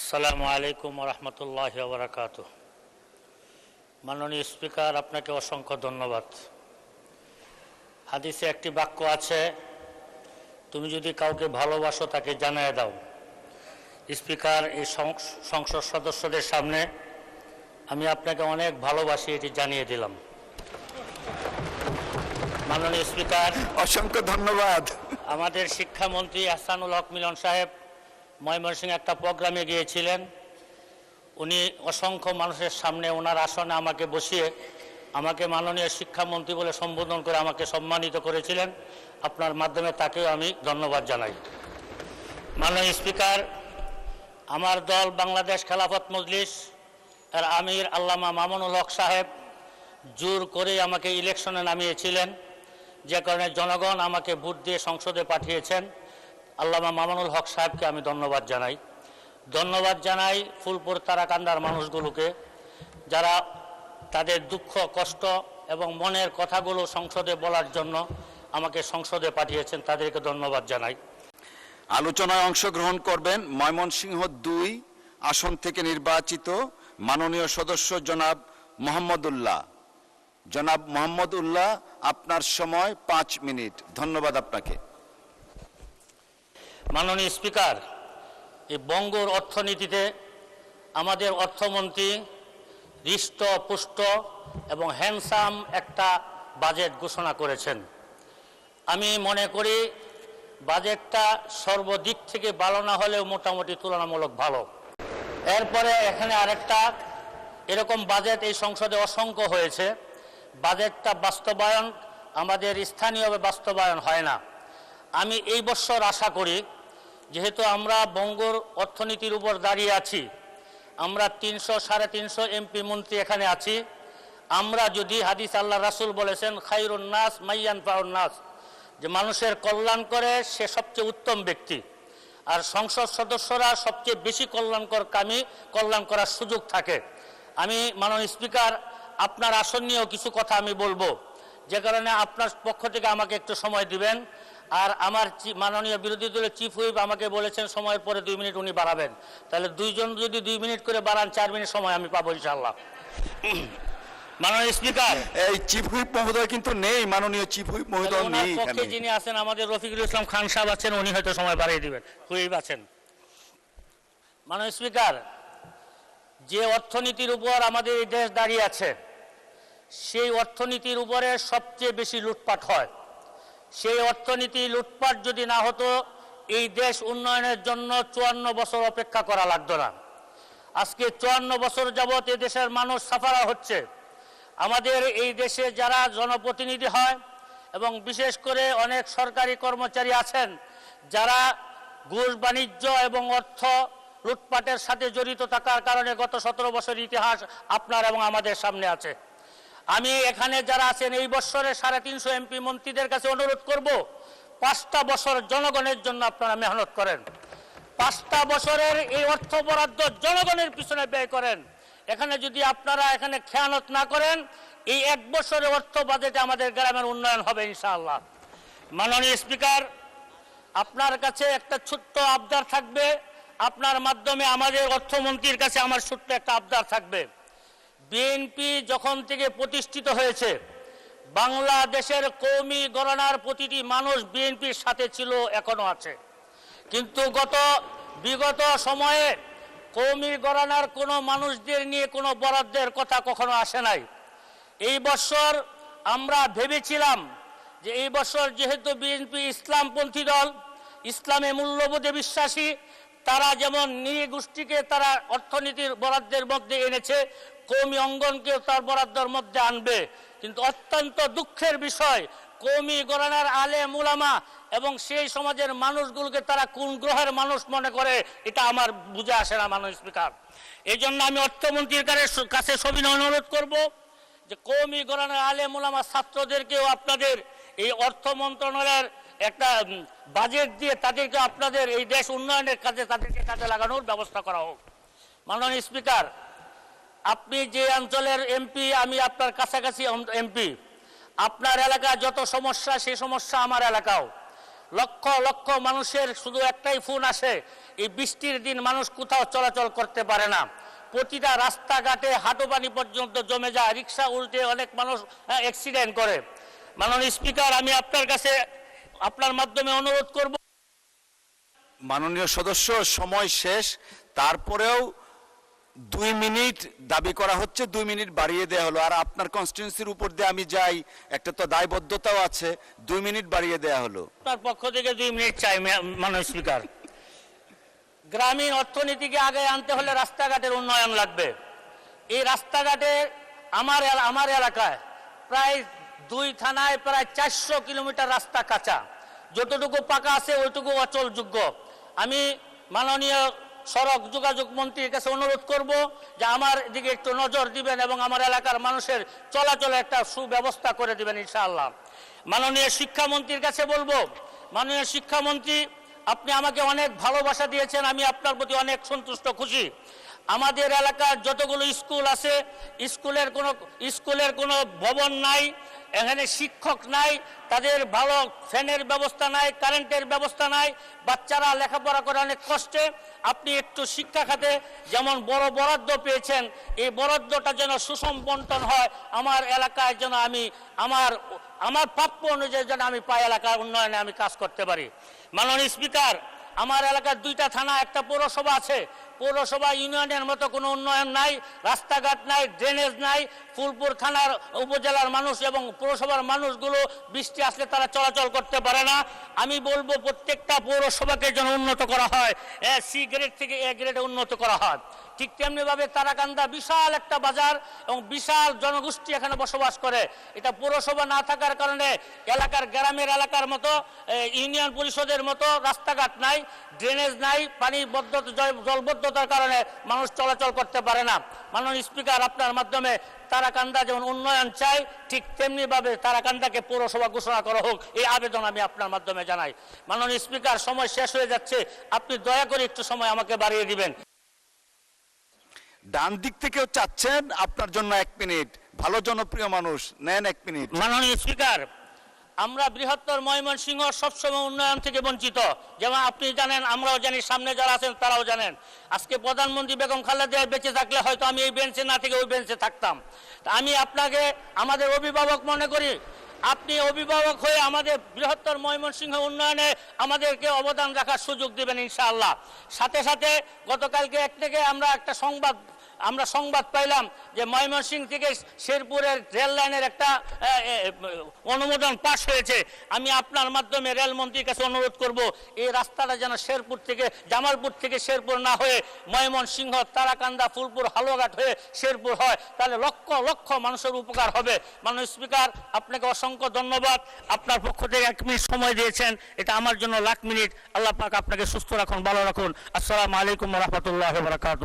আসসালামু আলাইকুম রহমতুল্লাহি ওয়া বারাকাতুহু। মাননীয় স্পিকার, আপনাকে অসংখ্য ধন্যবাদ। হাদিসে একটি বাক্য আছে, তুমি যদি কাউকে ভালোবাসো তাকে জানিয়ে দাও। স্পিকার, এই সংসদ সদস্যদের সামনে আমি আপনাকে অনেক ভালোবাসি, এটি জানিয়ে দিলাম। মাননীয় স্পিকার, অসংখ্য ধন্যবাদ। আমাদের শিক্ষামন্ত্রী আহসানুল হক মিলন সাহেব ময়মনসিংহে একটা প্রোগ্রামে গিয়েছিলেন। উনি অসংখ্য মানুষের সামনে ওনার আসনে আমাকে বসিয়ে আমাকে মাননীয় শিক্ষামন্ত্রী বলে সম্বোধন করে আমাকে সম্মানিত করেছিলেন। আপনার মাধ্যমে তাকেও আমি ধন্যবাদ জানাই। মাননীয় স্পিকার, আমার দল বাংলাদেশ খেলাফত মজলিস এর আমির আল্লামা মামুনুল হক সাহেব জোর করে আমাকে ইলেকশনে নামিয়েছিলেন, যে কারণে জনগণ আমাকে ভোট দিয়ে সংসদে পাঠিয়েছেন। আল্লামা মামুনুল হক সাহেবকে আমি ধন্যবাদ জানাই ফুলপুর তারাকান্দার মানুষগুলোকে, যারা তাদের দুঃখ কষ্ট এবং মনের কথাগুলো সংসদে বলার জন্য আমাকে সংসদে পাঠিয়েছেন, তাদেরকে ধন্যবাদ জানাই। আলোচনায় অংশগ্রহণ করবেন ময়মনসিংহ ২ আসন থেকে নির্বাচিত মাননীয় সদস্য জনাব মোহাম্মদুল্লাহ। জনাব মোহাম্মদুল্লাহ, আপনার সময় ৫ মিনিট। ধন্যবাদ আপনাকে। মাননীয় স্পিকার, এই বঙ্গর অর্থনীতিতে আমাদের অর্থমন্ত্রী হৃষ্টপুষ্ট এবং হ্যান্ডসাম একটা বাজেট ঘোষণা করেছেন। আমি মনে করি বাজেটটা সর্বদিক থেকে ভালো না হলেও মোটামুটি তুলনামূলক ভালো। এরপরে এখানে আরেকটা এরকম বাজেট এই সংসদে অসংখ্য হয়েছে, বাজেটটা বাস্তবায়ন আমাদের স্থানীয়ভাবে বাস্তবায়ন হয় না। আমি এই বছর আশা করি, যেহেতু আমরা বঙ্গর অর্থনীতির উপর দাঁড়িয়ে আছি, আমরা ৩০০-৩৫০ এমপি মন্ত্রী এখানে আছি, আমরা যদি হাদিস আল্লাহ রাসূল বলেছেন খায়রুন নাস মাইয়ানফাউন নাস, যে মানুষের কল্যাণ করে সে সবচেয়ে উত্তম ব্যক্তি, আর সংসদ সদস্যরা সবচেয়ে বেশি কল্যাণ করার সুযোগ থাকে। আমি মাননীয় স্পিকার, আপনার আসন নিয়েও কিছু কথা আমি বলবো, যে কারণে আপনার পক্ষ থেকে আমাকে একটু সময় দিবেন। আর আমার মাননীয় বিরোধী দলের চিফ হুইপ আমাকে বলেছেন সময়ের পরে 2 মিনিট উনি বাড়াবেন, তাহলে দুইজন যদি 2 মিনিট করে বাড়ান 4 মিনিট সময় আমি পাবো ইনশাআল্লাহ। মাননীয় স্পিকার, এই চিফ হুইপ মহোদয় কিন্তু নেই, মাননীয় চিফ হুইপ মহোদয় নেই এখানে। যিনি আছেন আমাদের রফিকুল ইসলাম খান সাহেব আছেন, উনি হয়তো সময় বাড়িয়ে দিবেন, হুইপ আছেন। মাননীয় স্পিকার, যে অর্থনীতির উপর আমাদের এই দেশ দাঁড়িয়ে আছে, সেই অর্থনীতির উপরে সবচেয়ে বেশি লুটপাট হয়। সেই অর্থনীতি লুটপাট যদি না হতো, এই দেশ উন্নয়নের জন্য 54 বছর অপেক্ষা করা লাগতো না। আজকে 54 বছর যাবৎ এ দেশের মানুষ সাফারা হচ্ছে। আমাদের এই দেশে যারা জনপ্রতিনিধি হয় এবং বিশেষ করে অনেক সরকারি কর্মচারী আছেন, যারা ঘুষ বাণিজ্য এবং অর্থ লুটপাটের সাথে জড়িত থাকার কারণে গত 17 বছর ইতিহাস আপনার এবং আমাদের সামনে আছে। আমি এখানে যারা আছেন এই বছরে 350 এমপি মন্ত্রীদের কাছে অনুরোধ করব, 5টা বছর জনগণের জন্য আপনারা মেহনত করেন। 5টা বছরের এই অর্থ বরাদ্দ জনগণের পিছনে ব্যয় করেন। এখানে যদি আপনারা এখানে খেয়ানত না করেন, এই 1 বছরের অর্থ বাজেটে আমাদের গ্রামের উন্নয়ন হবে ইনশাআল্লাহ। মাননীয় স্পিকার, আপনার কাছে একটা ছোট্ট আবদার থাকবে, আপনার মাধ্যমে আমাদের অর্থমন্ত্রীর কাছে আমার ছোট্ট একটা আবদার থাকবে। বিএনপি যখন থেকে প্রতিষ্ঠিত হয়েছে, বাংলাদেশের কওমি গণনার প্রতিটি মানুষ বিএনপির সাথে ছিল, এখনো আছে। কিন্তু বিগত সময়ে কওমি গণনার কোনো মানুষদের নিয়ে কোনো বরাদ্দের কথা কখনো আসে নাই। এই বছর আমরা ভেবেছিলাম যে এই বছর যেহেতু বিএনপি ইসলামপন্থী দল, ইসলামে মূল্যবোধে বিশ্বাসী, তারা যেমন নৃগোষ্ঠীকে তারা অর্থনীতির বরাদ্দের মধ্যে এনেছে, কওমি অঙ্গনকেও তার বরাদ্দের মধ্যে আনবে। কিন্তু অত্যন্ত দুঃখের বিষয়, কওমি গণনার আলেম উলামা এবং সেই সমাজের মানুষগুলোকে তারা কোন গ্রহের মানুষ মনে করে, এটা আমার বুঝে আসে না মাননীয় স্পিকার। এই জন্য আমি অর্থমন্ত্রীর কাছে সবিনয় অনুরোধ করব যে কওমি গণনার আলেম উলামা ছাত্রদেরকেও আপনাদের এই অর্থ মন্ত্রণালয়ের একটা বাজেট দিয়ে তাদেরকে আপনাদের এই দেশ উন্নয়নের কাজে তাদেরকে কাজে লাগানোর ব্যবস্থা করা হোক। মাননীয় স্পিকার, আপনি যে অঞ্চলের এমপি, আমি আপনার কাছাকাছি এমপি, আপনার এলাকায় যত সমস্যা, সেই সমস্যা আমার এলাকাও। লক্ষ লক্ষ মানুষের শুধু একটাই ফোন আসে, এই বৃষ্টির দিন মানুষ কোথাও চলাচল করতে পারে না, প্রতিটা রাস্তাঘাটে হাঁটু পানি পর্যন্ত জমে যায়, রিক্সা উল্টে অনেক মানুষ অ্যাক্সিডেন্ট করে। মাননীয় স্পিকার, আমি আপনার কাছে আপনার মাধ্যমে অনুরোধ করব। মাননীয় সদস্য, সময় শেষ, তারপরেও 2 মিনিট দাবি করা হচ্ছে, 2 মিনিট বাড়িয়ে দেওয়া হলো। আর আপনার কনস্টিটিউন্সির উপর দিয়ে আমি যাই, একটা তো দায়বদ্ধতাও আছে, 2 মিনিট বাড়িয়ে দেওয়া হলো। আপনার পক্ষ থেকে 2 মিনিট চাই মাননীয় স্পিকার। গ্রামীণ অর্থনীতিকে আগে আনতে হলে রাস্তাঘাটের উন্নয়ন লাগবে। এই রাস্তাঘাটে আমার এলাকায় প্রায় 2 থানায় প্রায় 400 কিলোমিটার রাস্তা কাঁচা, যতটুকু পাকা আছে ওইটুকু অচলযোগ্য। আমি মাননীয় সড়ক যোগাযোগ মন্ত্রীর কাছে অনুরোধ করব যে আমার দিকে একটু নজর দিবেন এবং আমার এলাকার মানুষের চলাচলে একটা সুব্যবস্থা করে দিবেন ইনশাআল্লাহ। মাননীয় শিক্ষামন্ত্রীর কাছে বলবো, মাননীয় শিক্ষামন্ত্রী, আপনি আমাকে অনেক ভালোবাসা দিয়েছেন, আমি আপনার প্রতি অনেক সন্তুষ্ট, খুশি। আমাদের এলাকার যতগুলো স্কুল আছে, স্কুলের কোনো ভবন নাই, এখানে শিক্ষক নাই, তাদের ভালো ফ্যানের ব্যবস্থা নাই, কারেন্টের ব্যবস্থা নাই, বাচ্চারা লেখাপড়া করে অনেক কষ্টে। আপনি একটু শিক্ষা খাতে যেমন বড় বরাদ্দ পেয়েছেন, এই বরাদ্দটা যেন সুষম বন্টন হয়, আমার এলাকায় যেন আমি আমার প্রাপ্য অনুযায়ী যেন আমি পাই, এলাকার উন্নয়নে আমি কাজ করতে পারি। মাননীয় স্পিকার, আমার এলাকার 2টা থানা, একটা পৌরসভা আছে, পৌরসভা ইউনিয়নের মতো কোনো উন্নয়ন নাই, রাস্তাঘাট নাই, ড্রেনেজ নাই। ফুলপুর থানার উপজেলার মানুষ এবং পৌরসভার মানুষগুলো বৃষ্টি আসলে তারা চলাচল করতে পারে না। আমি বলবো প্রত্যেকটা পৌরসভাকে যেন উন্নত করা হয়, সি গ্রেড থেকে এ গ্রেডে উন্নত করা হয়। ঠিক তেমনিভাবে তারাকান্দা বিশাল একটা বাজার এবং বিশাল জনগোষ্ঠী এখানে বসবাস করে। এটা পৌরসভা না থাকার কারণে গ্রামের এলাকার মতো ইউনিয়ন পরিষদের মতো রাস্তাঘাট নাই, ড্রেনেজ নাই, জলবদ্ধতার কারণে মানুষ চলাচল করতে পারে না। মাননীয় স্পিকার, আপনার মাধ্যমে তারাকান্দা যেমন উন্নয়ন চাই, ঠিক তেমনিভাবে তারাকান্দাকে পৌরসভা ঘোষণা করা হোক, এই আবেদন আমি আপনার মাধ্যমে জানাই। মাননীয় স্পিকার, সময় শেষ হয়ে যাচ্ছে, আপনি দয়া করে একটু সময় আমাকে বাড়িয়ে দিবেন। ডান দিক থেকেও চাচ্ছেন আপনার জন্য 1 মিনিট, ভালো জনপ্রিয় মানুষ, নেন 1 মিনিট। মাননীয় স্পিকার, আমরা বৃহত্তর ময়মনসিংহ সবসময় উন্নয়ন থেকে বঞ্চিত, যেমন আপনি জানেন, আমরাও জানি, সামনে যারা আছেন তারাও জানেন। আজকে প্রধানমন্ত্রী বেগম খালেদা জিয়া বেঁচে থাকলে হয়তো আমি এই বেঞ্চে না থেকে ওই বেঞ্চে থাকতাম। আমি আপনাকে আমাদের অভিভাবক মনে করি, আপনি অভিভাবক হয়ে আমাদের বৃহত্তর ময়মনসিংহ উন্নয়নে আমাদেরকে অবদান রাখার সুযোগ দেবেন ইনশাআল্লাহ। সাথে সাথে গতকালকে একটা সংবাদ পাইলাম যে ময়মনসিংহ থেকে শেরপুরের রেল লাইনের একটা অনুমোদন পাস হয়েছে। আমি আপনার মাধ্যমে রেলমন্ত্রীর কাছে অনুরোধ করব, এই রাস্তাটা যেন জামালপুর থেকে শেরপুর না হয়ে ময়মনসিংহ, তারাকান্দা, ফুলপুর, হালুয়াঘাট হয়ে শেরপুর হয়, তাহলে লক্ষ লক্ষ মানুষের উপকার হবে। মাননীয় স্পিকার, আপনাকে অসংখ্য ধন্যবাদ। আপনার পক্ষ থেকে 1 মিনিট সময় দিয়েছেন, এটা আমার জন্য লাখ মিনিট। আল্লাহ পাক আপনাকে সুস্থ রাখুন, ভালো রাখুন। আসসালামু আলাইকুম ওয়া রাহমাতুল্লাহি ওয়া বারাকাতুহু।